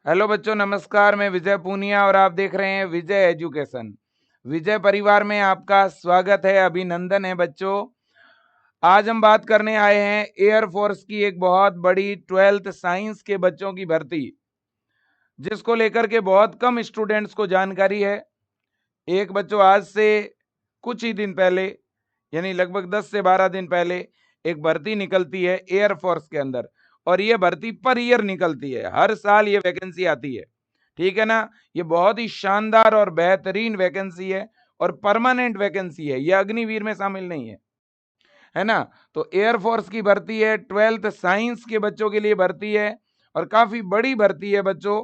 Hello बच्चों, नमस्कार। मैं विजय पूनिया और आप देख रहे हैं विजय एजुकेशन। विजय परिवार में आपका स्वागत है, अभिनंदन है बच्चों। आज हम बात करने आए हैं एयरफोर्स की एक बहुत बड़ी 12th साइंस के बच्चों की भर्ती, जिसको लेकर के बहुत कम स्टूडेंट्स को जानकारी है। एक बच्चों, आज से कुछ ही दिन पहले, यानी लगभग 10 से 12 दिन पहले एक भर्ती निकलती है एयरफोर्स के अंदर, और ये भर्ती पर ईयर निकलती है। हर साल ये वैकेंसी आती है, ठीक है ना। ये बहुत ही शानदार और बेहतरीन वैकेंसी है और परमानेंट वैकेंसी है, ये अग्निवीर में शामिल नहीं है ना। तो एयरफोर्स की भर्ती है, 12th साइंस के बच्चों के लिए भर्ती है और काफी बड़ी भर्ती है बच्चों।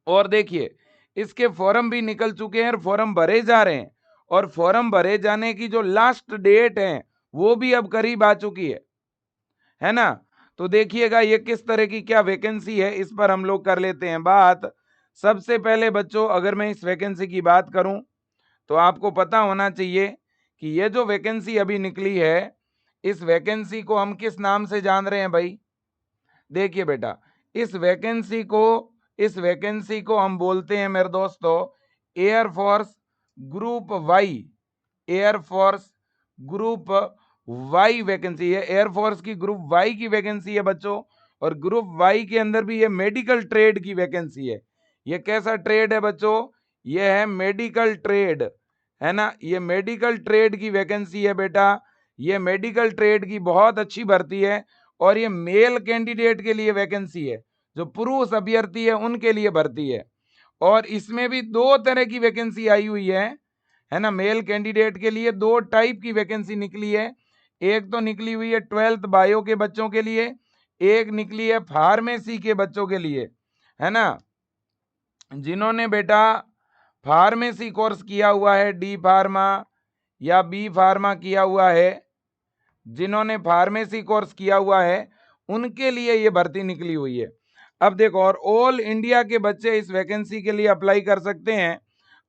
और देखिए, इसके फॉर्म भी निकल चुके हैं और फॉर्म भरे जा रहे हैं, और फॉर्म भरे जाने की जो लास्ट डेट है वो भी अब करीब आ चुकी है ना। तो देखिएगा ये किस तरह की क्या वैकेंसी है, इस पर हम लोग कर लेते हैं बात। सबसे पहले बच्चों, अगर मैं इस वैकेंसी की बात करूं तो आपको पता होना चाहिए कि ये जो वैकेंसी अभी निकली है, इस वैकेंसी को हम किस नाम से जान रहे हैं भाई। देखिए बेटा, इस वैकेंसी को हम बोलते हैं मेरे दोस्तों air force group Y. Air force group Y vacancy है, एयरफोर्स की ग्रुप वाई की वैकेंसी है बच्चों। और ग्रुप वाई के अंदर भी ये मेडिकल ट्रेड की वैकेंसी है। ये कैसा ट्रेड है बच्चों? ये है मेडिकल ट्रेड, है ना। ये मेडिकल ट्रेड की वैकेंसी है बेटा। ये मेडिकल ट्रेड की बहुत अच्छी भर्ती है, और ये मेल कैंडिडेट के लिए वैकेंसी है, जो पुरुष अभ्यर्थी है उनके लिए भर्ती है। और इसमें भी दो तरह की वैकेंसी आई हुई है ना। मेल कैंडिडेट के लिए दो टाइप की वैकेंसी निकली है। एक तो निकली हुई है 12th बायो के बच्चों के लिए, एक निकली है फार्मेसी के बच्चों के लिए, है ना। जिन्होंने बेटा फार्मेसी कोर्स किया हुआ है, डी फार्मा या बी फार्मा किया हुआ है, जिन्होंने फार्मेसी कोर्स किया हुआ है उनके लिए ये भर्ती निकली हुई है। अब देखो, और ऑल इंडिया के बच्चे इस वैकेंसी के लिए अप्लाई कर सकते हैं।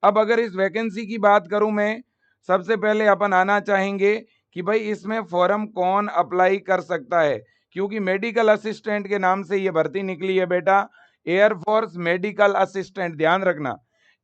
अब अगर इस वैकेंसी की बात करूं मैं, सबसे पहले अपन आना चाहेंगे कि भाई इसमें फॉर्म कौन अप्लाई कर सकता है, क्योंकि मेडिकल असिस्टेंट के नाम से ये भर्ती निकली है बेटा। एयरफोर्स मेडिकल असिस्टेंट, ध्यान रखना,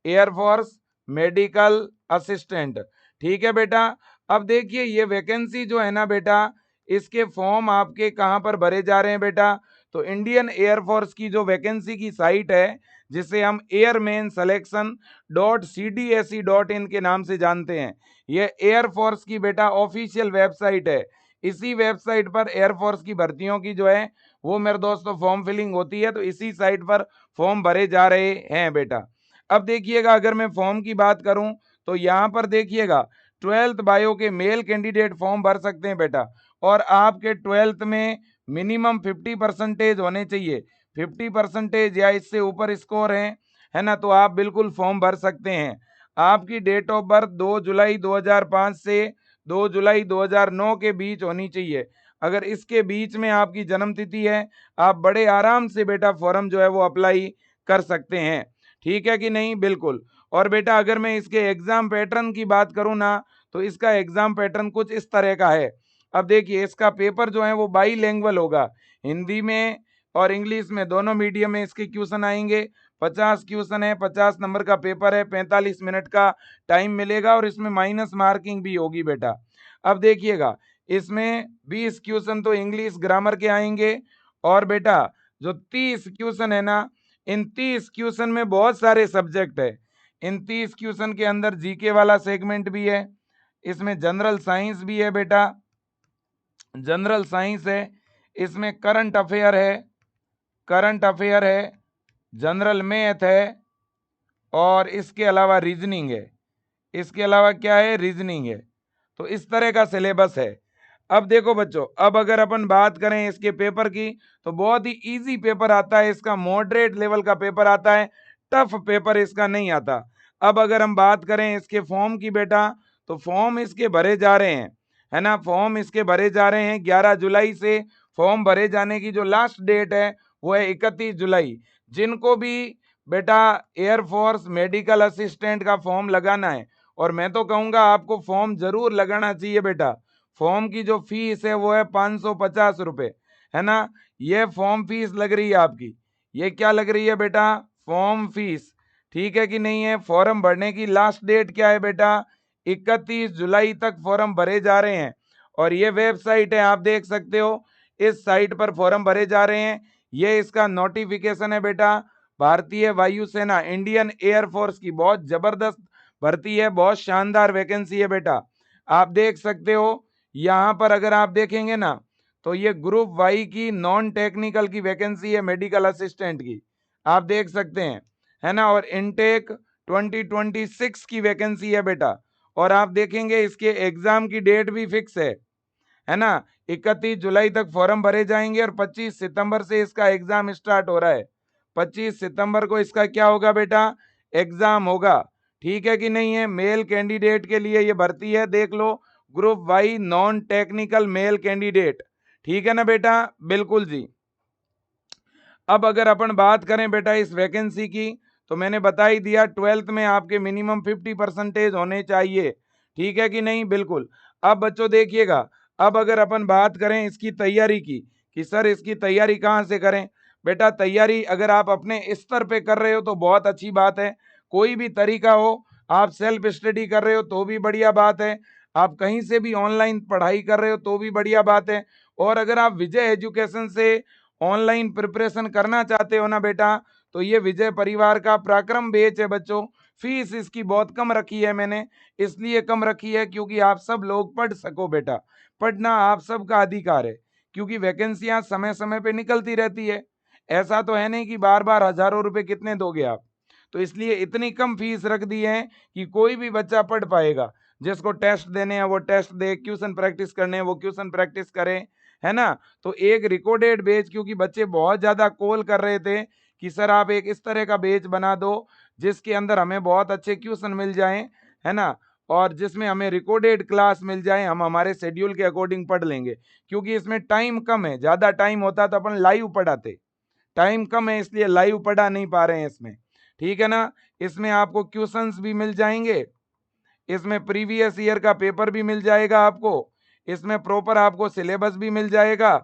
एयरफोर्स मेडिकल असिस्टेंट, ठीक है बेटा। अब देखिए ये वैकेंसी जो है ना बेटा, इसके फॉर्म आपके कहाँ पर भरे जा रहे हैं बेटा? तो इंडियन एयरफोर्स की जो वैकेंसी की साइट है, जिसे हम एयरमैन सिलेक्शन .cdse.in के नाम से जानते हैं, ये एयरफोर्स की बेटा ऑफिशियल वेबसाइट है। इसी वेबसाइट पर एयरफोर्स की भर्तियों की जो है वो मेरे दोस्तों फॉर्म फिलिंग होती है, तो इसी साइट पर फॉर्म भरे जा रहे हैं बेटा। अब देखिएगा, अगर मैं फॉर्म की बात करूं तो यहाँ पर देखिएगा 12th बायो के मेल कैंडिडेट फॉर्म भर सकते हैं बेटा, और आपके 12th में मिनिमम 50% होने चाहिए। 50% या इससे ऊपर स्कोर है ना, तो आप बिल्कुल फॉर्म भर सकते हैं। आपकी डेट ऑफ बर्थ 2 जुलाई 2005 से 2 जुलाई 2009 के बीच होनी चाहिए। अगर इसके बीच में आपकी जन्म तिथि है, आप बड़े आराम से बेटा फॉर्म जो है वो अप्लाई कर सकते हैं, ठीक है कि नहीं? बिल्कुल। और बेटा अगर मैं इसके एग्जाम पैटर्न की बात करूं ना, तो इसका एग्जाम पैटर्न कुछ इस तरह का है। अब देखिए, इसका पेपर जो है वो बाईलैंग्वेज होगा, हिंदी में और इंग्लिश में, दोनों मीडियम में इसके क्वेश्चन आएंगे। 50 क्वेश्चन है, 50 नंबर का पेपर है, 45 मिनट का टाइम मिलेगा, और इसमें माइनस मार्किंग भी होगी बेटा। अब देखिएगा, इसमें 20 क्वेश्चन तो इंग्लिश ग्रामर के आएंगे, और बेटा जो 30 क्वेश्चन है ना, इन 30 क्वेश्चन में बहुत सारे सब्जेक्ट है। इन 30 क्वेश्चन के अंदर जीके वाला सेगमेंट भी है, इसमें जनरल साइंस भी है बेटा, जनरल साइंस है, इसमें करंट अफेयर है, जनरल मैथ है, और इसके अलावा रीजनिंग है। इसके अलावा क्या है? रीजनिंग है। तो इस तरह का सिलेबस है। अब देखो बच्चों, अब अगर अपन बात करें इसके पेपर की, तो बहुत ही इजी पेपर आता है इसका, मॉडरेट लेवल का पेपर आता है, टफ पेपर इसका नहीं आता। अब अगर हम बात करें इसके फॉर्म की बेटा, तो फॉर्म इसके भरे जा रहे हैं, है ना। फॉर्म इसके भरे जा रहे हैं 11 जुलाई से। फॉर्म भरे जाने की जो लास्ट डेट है वो है 31 जुलाई। जिनको भी बेटा एयरफोर्स मेडिकल असिस्टेंट का फॉर्म लगाना है, और मैं तो कहूंगा आपको फॉर्म जरूर लगाना चाहिए बेटा। फॉर्म की जो फीस है वो है 550 रुपए, है ना। ये फॉर्म फीस लग रही है आपकी, ये क्या लग रही है बेटा? Form fees. ठीक है कि नहीं है? फॉर्म भरने की लास्ट डेट क्या है बेटा? 31 जुलाई तक फॉर्म भरे जा रहे हैं। और ये वेबसाइट है, आप देख सकते हो, इस साइट पर फॉर्म भरे जा रहे हैं। ये इसका नोटिफिकेशन है बेटा। भारतीय वायुसेना, इंडियन एयरफोर्स की बहुत जबरदस्त भर्ती है, बहुत शानदार वैकेंसी है बेटा। आप देख सकते हो यहां पर, अगर आप देखेंगे ना, तो ये ग्रुप वाई की नॉन टेक्निकल की वैकेंसी है, मेडिकल असिस्टेंट की, आप देख सकते हैं, है ना। और इनटेक 2026 की वैकेंसी है बेटा। और आप देखेंगे इसके एग्जाम की डेट भी फिक्स है ना। 31 जुलाई तक फॉर्म भरे जाएंगे और 25 सितंबर से इसका एग्जाम स्टार्ट हो रहा है। 25 सितंबर को इसका क्या होगा बेटा? एग्जाम होगा। ठीक है कि नहीं है? मेल कैंडिडेट के लिए ये भर्ती है, देख लो, group Y non technical male candidate. ठीक है ना बेटा? बिल्कुल जी। अब अगर अपन बात करें बेटा इस वैकेंसी की, तो मैंने बता ही दिया, 12th में आपके मिनिमम 50% होने चाहिए। ठीक है कि नहीं? बिल्कुल। अब बच्चों देखिएगा, अब अगर अपन बात करें इसकी तैयारी की, कि सर इसकी तैयारी कहाँ से करें? बेटा तैयारी अगर आप अपने स्तर पे कर रहे हो तो बहुत अच्छी बात है, कोई भी तरीका हो, आप सेल्फ स्टडी कर रहे हो तो भी बढ़िया बात है, आप कहीं से भी ऑनलाइन पढ़ाई कर रहे हो तो भी बढ़िया बात है। और अगर आप विजय एजुकेशन से ऑनलाइन प्रिपरेशन करना चाहते हो ना बेटा, तो ये विजय परिवार का पराक्रम बैच है बच्चों। फीस इसकी बहुत कम रखी है मैंने, इसलिए कम रखी है क्योंकि आप सब लोग पढ़ सको बेटा। पढ़ना आप सबका अधिकार है, क्योंकि वैकेंसियां समय समय पे निकलती रहती है। ऐसा तो है नहीं कि बार बार हजारों रुपए कितने दोगे आप। तो इसलिए इतनी कम फीस रख दी है कि कोई भी बच्चा पढ़ पाएगा। जिसको टेस्ट देने हैं वो टेस्ट दे, क्वेश्चन प्रैक्टिस करने हैं वो क्वेश्चन प्रैक्टिस करे, है ना। तो एक रिकॉर्डेड बेच, क्योंकि बच्चे बहुत ज्यादा कॉल कर रहे थे कि सर आप एक इस तरह का बेच बना दो जिसके अंदर हमें बहुत अच्छे क्वेश्चन मिल जाएं, है ना, और जिसमें हमें रिकॉर्डेड क्लास मिल जाए, हम हमारे शेड्यूल के अकॉर्डिंग पढ़ लेंगे। क्योंकि इसमें टाइम कम है, ज्यादा टाइम होता तो अपन लाइव पढ़ाते, टाइम कम है इसलिए लाइव पढ़ा नहीं पा रहे हैं इसमें। ठीक है ना। इसमें आपको क्वेश्चंस भी मिल जाएंगे, इसमें प्रीवियस ईयर का पेपर भी मिल जाएगा आपको, इसमें प्रॉपर आपको सिलेबस भी मिल जाएगा।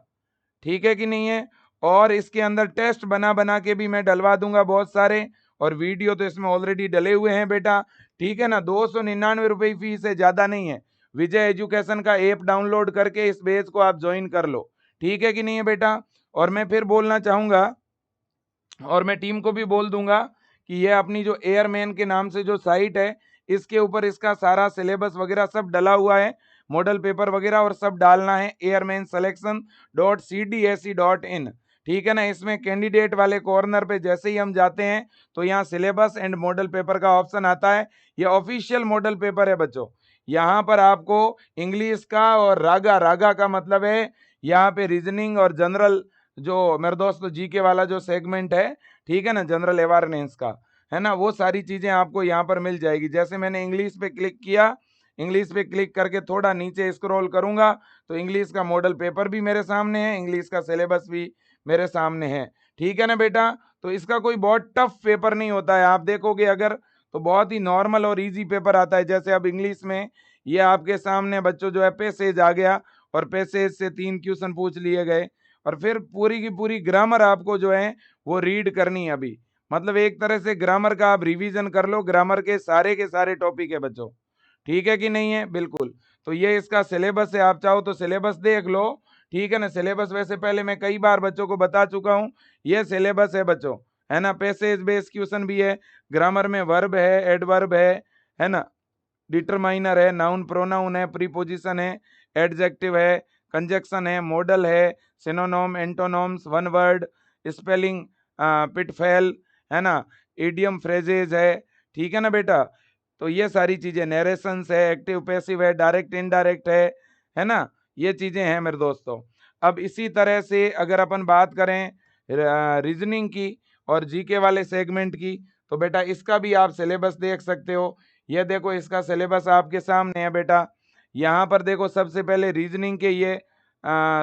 ठीक है कि नहीं है? और इसके अंदर टेस्ट बना बना के भी मैं डलवा दूंगा बहुत सारे, और वीडियो तो इसमें ऑलरेडी डले हुए हैं बेटा। ठीक है ना। 299 रुपए फीस है, ज्यादा नहीं है। विजय एजुकेशन का ऐप डाउनलोड करके इस बैच को आप ज्वाइन कर लो। ठीक है कि नहीं है बेटा? और मैं फिर बोलना चाहूंगा, और मैं टीम को भी बोल दूंगा कि ये अपनी जो एयरमैन के नाम से जो साइट है, इसके ऊपर इसका सारा सिलेबस वगैरह सब डला हुआ है, मॉडल पेपर वगैरह और सब डालना है, airmanselection.cdse.in। ठीक है ना। इसमें कैंडिडेट वाले कॉर्नर पे जैसे ही हम जाते हैं तो यहाँ सिलेबस एंड मॉडल पेपर का ऑप्शन आता है। ये ऑफिशियल मॉडल पेपर है बच्चों। यहाँ पर आपको इंग्लिश का और रागा, रागा का मतलब है यहाँ पे रीजनिंग और जनरल, जो मेरे दोस्त जीके वाला जो सेगमेंट है, ठीक है ना, जनरल अवेयरनेस का, है ना, वो सारी चीजें आपको यहाँ पर मिल जाएगी। जैसे मैंने इंग्लिश पे क्लिक किया, इंग्लिश पे क्लिक करके थोड़ा नीचे स्क्रॉल करूंगा तो इंग्लिश का मॉडल पेपर भी मेरे सामने है, इंग्लिश का सिलेबस भी मेरे सामने है। ठीक है ना बेटा? तो इसका कोई बहुत टफ पेपर नहीं होता है, आप देखोगे अगर तो बहुत ही नॉर्मल और इजी पेपर आता है। जैसे अब इंग्लिश में ये आपके सामने बच्चों जो है पैसेज आ गया, और पैसेज से 3 क्वेश्चन पूछ लिए गए, और फिर पूरी की पूरी ग्रामर आपको जो है वो रीड करनी है अभी। मतलब एक तरह से ग्रामर का आप रिवीजन कर लो, ग्रामर के सारे टॉपिक है बच्चों। ठीक है कि नहीं है? बिल्कुल। तो ये इसका सिलेबस है, आप चाहो तो सिलेबस देख लो। ठीक है ना। सिलेबस वैसे पहले मैं कई बार बच्चों को बता चुका हूँ, ये सिलेबस है बच्चों, है ना। पैसेज बेस्ड क्वेश्चन भी है, ग्रामर में वर्ब है, एडवर्ब है ना, डिटरमाइनर है, नाउन प्रोनाउन है, प्रीपोजिशन है, एडजेक्टिव है, कंजक्शन है, मॉडल है, सिनोनोम, एंटोनोम्स, वन वर्ड, स्पेलिंग, पिटफेल, है ना, इडियम फ्रेजेज है। ठीक है ना बेटा? तो ये सारी चीजें, नरेशंस है, एक्टिव पैसिव है, डायरेक्ट इनडायरेक्ट है ना, ये चीजें हैं मेरे दोस्तों। अब इसी तरह से अगर अपन बात करें रीजनिंग की और जीके वाले सेगमेंट की, तो बेटा इसका भी आप सिलेबस देख सकते हो। ये देखो इसका सिलेबस आपके सामने है बेटा। यहाँ पर देखो सबसे पहले रीजनिंग के ये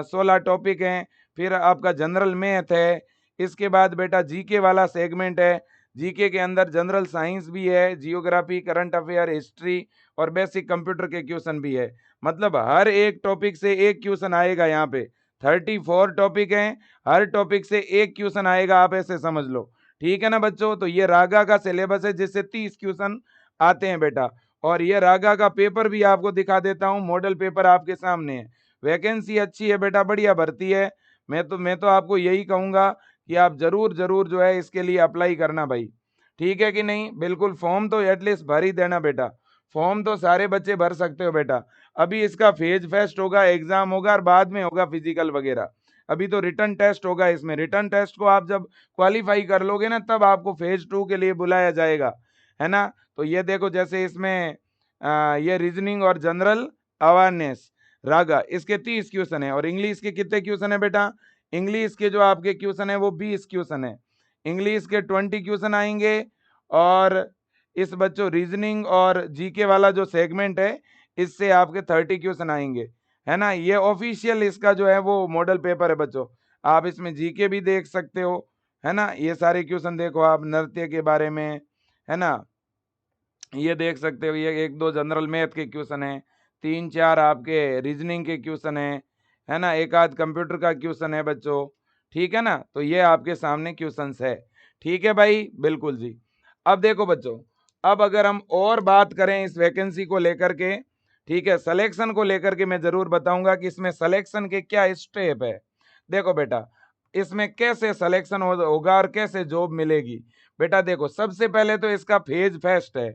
16 टॉपिक हैं, फिर आपका जनरल मैथ है, इसके बाद बेटा जीके वाला सेगमेंट है, जीके के अंदर जनरल साइंस भी है, जियोग्राफी, करंट अफेयर, हिस्ट्री और बेसिक कंप्यूटर के क्वेश्चन भी है। मतलब हर एक टॉपिक से एक क्वेश्चन आएगा यहाँ पे, 34 टॉपिक हैं, हर टॉपिक से एक क्वेश्चन आएगा, आप ऐसे समझ लो। ठीक है ना बच्चों, तो ये रागा का सिलेबस है जिससे 30 क्वेश्चन आते हैं बेटा। और ये रागा का पेपर भी आपको दिखा देता हूं, मॉडल पेपर आपके सामने है। वैकेंसी अच्छी है बेटा, बढ़िया भर्ती है। मैं तो आपको यही कहूंगा कि आप जरूर जरूर जो है इसके लिए अप्लाई करना भाई। ठीक है कि नहीं? बिल्कुल, फॉर्म तो एटलीस्ट भर ही देना बेटा। फॉर्म तो सारे बच्चे भर सकते हो बेटा। अभी इसका फेज फेस्ट होगा, एग्जाम होगा और बाद में होगा फिजिकल वगैरह। अभी तो रिटर्न टेस्ट होगा। इसमें रिटर्न टेस्ट को आप जब क्वालिफाई कर लोगे ना, तब आपको फेज 2 के लिए बुलाया जाएगा, है ना? तो ये देखो, जैसे इसमें ये रीजनिंग और जनरल अवेयरनेस रागा, इसके 30 क्वेश्चन है। और इंग्लिश के कितने क्वेश्चन है बेटा? इंग्लिश के जो आपके क्वेश्चन है वो 20 क्वेश्चन है। इंग्लिश के 20 क्वेश्चन आएंगे। और इस बच्चों रीजनिंग और जीके वाला जो सेगमेंट है, इससे आपके 30 क्वेश्चन आएंगे, है ना? ये ऑफिशियल इसका जो है वो मॉडल पेपर है बच्चों। आप इसमें जीके भी देख सकते हो, है ना? ये सारे क्वेश्चन देखो आप, नृत्य के बारे में, है ना? ये देख सकते हो, ये 1-2 जनरल मैथ के क्वेश्चन है, 3-4 आपके रीजनिंग के क्वेश्चन है ना? एक आध कंप्यूटर का क्वेश्चन है बच्चों। ठीक है ना? तो ये आपके सामने क्वेश्चंस है। ठीक है भाई, बिल्कुल जी। अब देखो बच्चों, अब अगर हम और बात करें इस वैकेंसी को लेकर के, ठीक है, सिलेक्शन को लेकर के मैं जरूर बताऊंगा कि इसमें सिलेक्शन के क्या स्टेप है। देखो बेटा, इसमें कैसे सिलेक्शन होगा और कैसे जॉब मिलेगी। बेटा देखो, सबसे पहले तो इसका फेज फेस्ट है।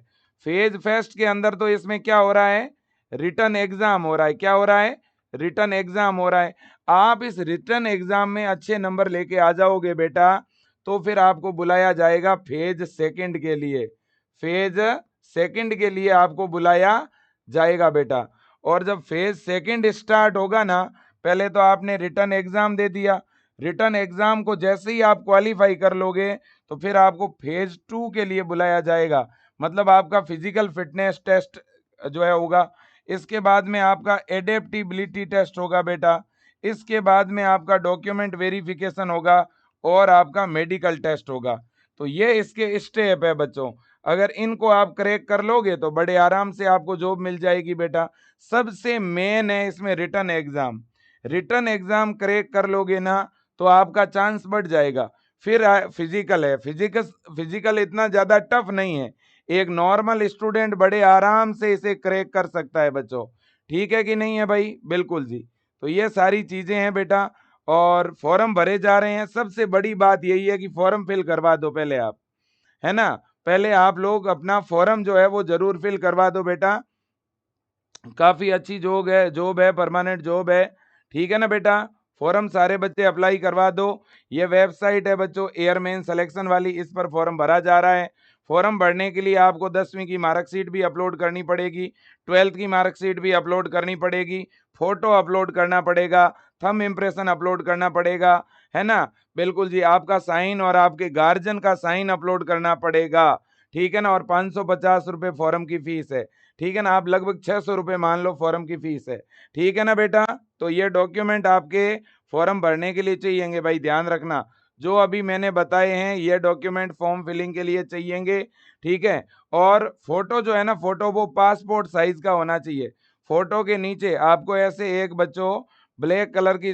फेज फेस्ट के अंदर तो इसमें क्या हो रहा है? रिटर्न एग्जाम हो रहा है। क्या हो रहा है? रिटर्न एग्जाम हो रहा है। आप इस रिटर्न एग्जाम में अच्छे नंबर लेके आ जाओगे बेटा, तो फिर आपको बुलाया जाएगा फेज सेकंड के लिए। फेज सेकंड के लिए आपको बुलाया जाएगा बेटा। और जब फेज सेकंड स्टार्ट होगा ना, पहले तो आपने रिटर्न एग्जाम दे दिया। रिटर्न एग्जाम को जैसे ही आप क्वालिफाई कर लोगे, तो फिर आपको फेज 2 के लिए बुलाया जाएगा। मतलब आपका फिजिकल फिटनेस टेस्ट जो है होगा। इसके बाद में आपका एडेप्टिबिलिटी टेस्ट होगा बेटा। इसके बाद में आपका डॉक्यूमेंट वेरिफिकेशन होगा और आपका मेडिकल टेस्ट होगा। तो ये इसके स्टेप है बच्चों। अगर इनको आप क्रैक कर लोगे तो बड़े आराम से आपको जॉब मिल जाएगी बेटा। सबसे मेन है इसमें return exam. Return exam crack कर लोगे ना, तो आपका चांस बढ़ जाएगा। फिर फिजिकल है। फिजिकल इतना ज्यादा टफ नहीं है, एक नॉर्मल स्टूडेंट बड़े आराम से इसे क्रैक कर सकता है बच्चों। ठीक है कि नहीं है भाई? बिल्कुल जी। तो ये सारी चीजें हैं बेटा। और फॉर्म भरे जा रहे हैं। सबसे बड़ी बात यही है कि फॉर्म फिल करवा दो पहले आप, है ना? पहले आप लोग अपना फॉर्म जो है वो जरूर फिल करवा दो बेटा। काफी अच्छी जॉब है, परमानेंट जॉब है। ठीक है ना बेटा? फॉर्म सारे बच्चे अप्लाई करवा दो। ये वेबसाइट है बच्चों एयरमैन सिलेक्शन वाली, इस पर फॉर्म भरा जा रहा है। फॉर्म भरने के लिए आपको 10वीं की मार्कशीट भी अपलोड करनी पड़ेगी, 12th की मार्कशीट भी अपलोड करनी पड़ेगी, फोटो अपलोड करना पड़ेगा, थंब इम्प्रेशन अपलोड करना पड़ेगा, है ना? बिल्कुल जी। आपका साइन और आपके गार्जियन का साइन अपलोड करना पड़ेगा। ठीक है ना? और 550 रुपये फॉर्म की फीस है। ठीक है ना? आप लगभग 600 रुपये मान लो फॉर्म की फीस है। ठीक है ना बेटा? तो ये डॉक्यूमेंट आपके फॉर्म भरने के लिए चाहिएंगे भाई, ध्यान रखना। जो अभी मैंने बताए हैं ये डॉक्यूमेंट फॉर्म फिलिंग के लिए चाहिएंगे। ठीक है? और फोटो जो है ना, फोटो वो पासपोर्ट साइज का होना चाहिए। फोटो के नीचे आपको ऐसे एक बच्चों ब्लैक कलर की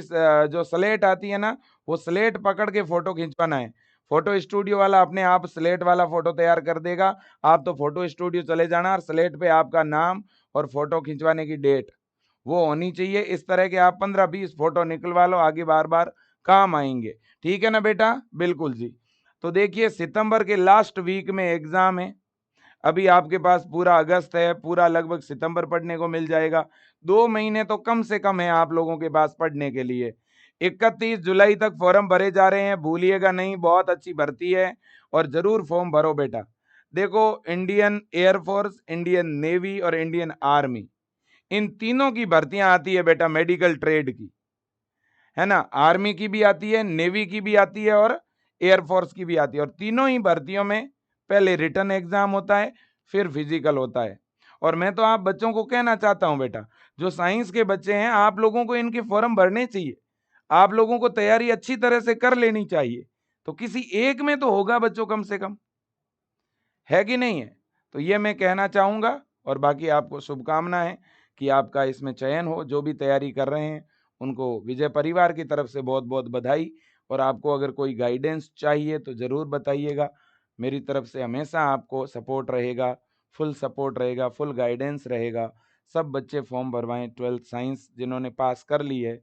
जो स्लेट आती है ना, वो स्लेट पकड़ के फोटो खिंचवाना है। फोटो स्टूडियो वाला अपने आप स्लेट वाला फोटो तैयार कर देगा। आप तो फोटो स्टूडियो चले जाना और स्लेट पे आपका नाम और फोटो खिंचवाने की डेट वो होनी चाहिए। इस तरह के आप 15-20 फोटो निकलवा लो, आगे बार बार काम आएंगे। ठीक है ना बेटा? बिल्कुल जी। तो देखिए, सितंबर के लास्ट वीक में एग्जाम है। अभी आपके पास पूरा अगस्त है, पूरा लगभग सितंबर पढ़ने को मिल जाएगा। 2 महीने तो कम से कम है आप लोगों के पास पढ़ने के लिए। 31 जुलाई तक फॉर्म भरे जा रहे हैं, भूलिएगा नहीं। बहुत अच्छी भर्ती है और जरूर फॉर्म भरो बेटा। देखो, इंडियन एयरफोर्स, इंडियन नेवी और इंडियन आर्मी, इन तीनों की भर्तियां आती है बेटा मेडिकल ट्रेड की, है ना? आर्मी की भी आती है, नेवी की भी आती है और एयरफोर्स की भी आती है। और तीनों ही भर्तियों में पहले रिटर्न एग्जाम होता है, फिर फिजिकल होता है। और मैं तो आप बच्चों को कहना चाहता हूं बेटा, जो साइंस के बच्चे हैं, आप लोगों को इनके फॉर्म भरने चाहिए। आप लोगों को तैयारी अच्छी तरह से कर लेनी चाहिए। तो किसी एक में तो होगा बच्चों, कम से कम, है कि नहीं है? तो ये मैं कहना चाहूंगा। और बाकी आपको शुभकामनाएं कि आपका इसमें चयन हो, जो भी तैयारी कर रहे हैं उनको विजय परिवार की तरफ से बहुत बहुत बधाई। और आपको अगर कोई गाइडेंस चाहिए तो ज़रूर बताइएगा, मेरी तरफ से हमेशा आपको सपोर्ट रहेगा, फुल सपोर्ट रहेगा, फुल गाइडेंस रहेगा। सब बच्चे फॉर्म भरवाएं, 12th साइंस जिन्होंने पास कर ली है,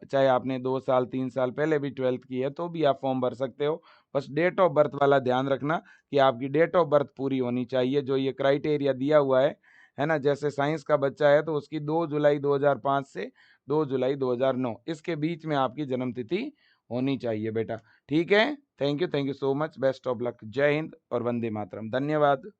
चाहे आपने 2 साल 3 साल पहले भी 12th की है तो भी आप फॉर्म भर सकते हो। बस डेट ऑफ बर्थ वाला ध्यान रखना कि आपकी डेट ऑफ बर्थ पूरी होनी चाहिए, जो ये क्राइटेरिया दिया हुआ है ना। जैसे साइंस का बच्चा है तो उसकी 2 जुलाई 2005 से 2 जुलाई 2009 इसके बीच में आपकी जन्म तिथि होनी चाहिए बेटा। ठीक है, thank you so much, best of luck, जय हिंद और वंदे मातरम, धन्यवाद।